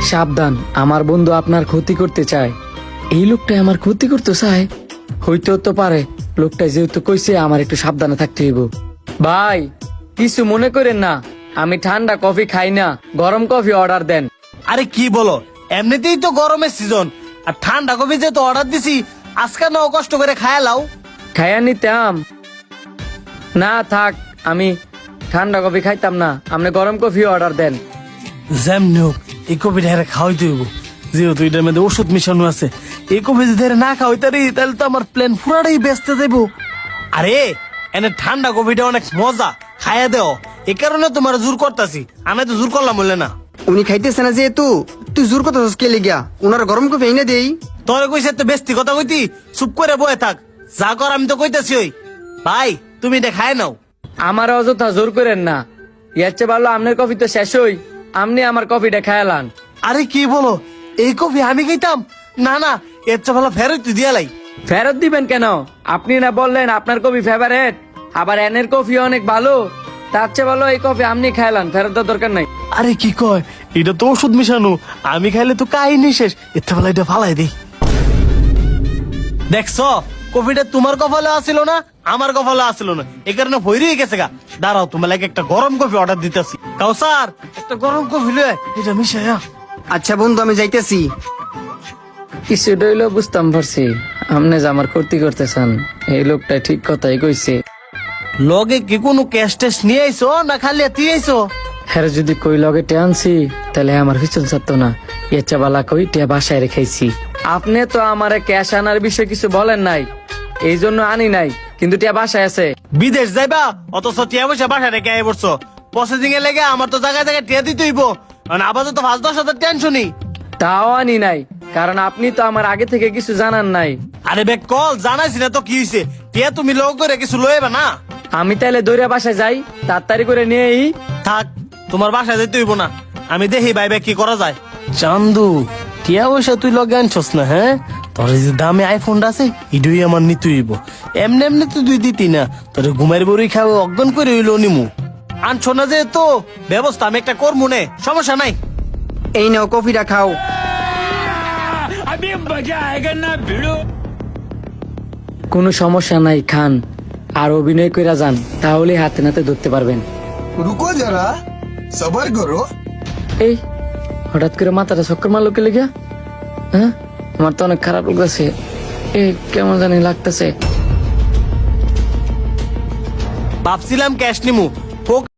সাবধান, আমার বন্ধু আপনার ক্ষতি করতে চায়। এই লোকটা আমার ক্ষতি করতে চায়, হইতেও তো পারে। লোকটা যেহেতু কইছে আমার একটু সাবধানে থাকতে হইব। ভাই কিছু মনে করেন না, আমি ঠান্ডা কফি খাই না, গরম কফি অর্ডার দেন। আরে কি বলো, এমনিতেই তো গরমের সিজন, আর ঠান্ডা কফি যে তো অর্ডার দিছি, আজকে নাও কষ্ট করে খায়া লাও। খাইয়া নিতাম না, থাক, আমি ঠান্ডা কফি খাইতাম না, আপনি গরম কফি অর্ডার দেন। যেমনি হোক এই কফিটা হেরে খাওয়াইতে হইব, যেহেতু এটার মধ্যে ওষুধ মিশানো আছে। এই কফি যদি হেরে না খাওয়াইতারি তাহলে তো আমার প্ল্যান পুরাটাই বেচতে দেবো। আরে এনে ঠান্ডা কফিটা অনেক মজা, খাইয়া দেও। এই কারণে তোমার জোর করতাছি, আমি তো জোর করলাম বললে না। উনি খাইতেছে না যেহেতু তুই জোর কথা কে লিগা, উনার গরম কফি এনে দেই। তোরে কইছে তো বেস্তি কথা কইতি, চুপ করে বয়ে থাক। যা কর আমি তো কইতাছি। ওই ভাই তুমি এটা খায় নাও। আমার অযথা জোর করেন না, ইয়ার চেয়ে ভালো আপনার কফি তো শেষ হই, আপনি আমার কফিটা খায়ালান। আরে কি বলো, এই কফি আমি খাইতাম? না না, এর চেয়ে ভালো ফেরত দিয়া লাই। ফেরত দিবেন কেন? আপনি না বললেন আপনার কফি ফেভারেট, আবার এনের কফি অনেক ভালো, তার চেয়ে ভালো এই কফি আপনি খাইলান, ফেরত দেওয়ার দরকার নাই। আরে কি কয়, এটা তো ওষুধ মিশানো, আমি খাইলে তো কাহিনী শেষ। এর থেকে ভালো এটা ফালাই দেই। দেখছো, কফিটা তোমার কপালে আসিল না, আমার কপালে আসিল না, এই কারণে হইরেই গেছে গা। দাঁড়াও, তোমার লাগে একটা গরম কফি অর্ডার দিতেছি। কাউসার, একটা গরম কফি লয়ে এটা মিশায়া। আচ্ছা বন্ধু, আমি যাইতেছি। কিছু ডইল বুঝতাম পারছি, আপনি যে আমার ক্ষতি করতেছেন, এই লোকটা ঠিক কথাই কইছে। লগে কি কোনো ক্যাশ ট্যাশ নিয়ে আইছো না খালি এতি আইছো? হ্যাঁ, যদি কই লগে টে আনছি তাহলে আমার পিছন ছাড়তো না, ইচ্ছা বালা কই টে বাসায় রেখেছি। আপনি তো আমারে ক্যাশ আনার বিষয়ে কিছু বলেন নাই, এই জন্য আনি নাই, কিন্তু টিয়া বাসায় আছে। বিদেশ যাইবা অথচ টিয়া পয়সা বাসায় রেখে আই পড়ছো। প্রসেসিং এ লেগে আমার তো জায়গায় জায়গায় টিয়া দিতে হইব, মানে আপাতত 5-10 হাজার টেনশনই। তাও আনি নাই, কারণ আপনি তো আমার আগে থেকে কিছু জানান নাই। আরে বে কল জানাইছি না তো কি হইছে, টিয়া তুমি লোক করে কিছু লইবা না। আমি তাইলে দৌড়ে বাসায় যাই, তাড়াতাড়ি করে নিয়েই। থাক, তোমার বাসায় যেতে হইব না, আমি দেখি ভাই কি করা যায়। চান্দু, টিয়া পয়সা তুই লগে আনছস না? হ্যাঁ, তোর যে দামে আইফোনটা আছে ইডুই আমার নিতে হইব। এমনি এমনি তো তুই দিতি না, তোর ঘুমের বড়ি খাওয়া অজ্ঞান করে হইলো নিমু। আনছো না যে তো ব্যবস্থা আমি একটা করবো নে, সমস্যা নাই। এই নাও কফিটা খাও। কোনো সমস্যা নাই, খান আর অভিনয় কইরা যান, তাহলে হাতে নাতে ধরতে পারবেন। रुको जरा सबर करो। এই হঠাৎ করে মাথাটা চক্কর মারলো কে লেগে? হ্যাঁ, আমার তো অনেক খারাপ লাগতেছে, কেমন জানি লাগতেছে। ভাবছিলাম ক্যাশ নিমু,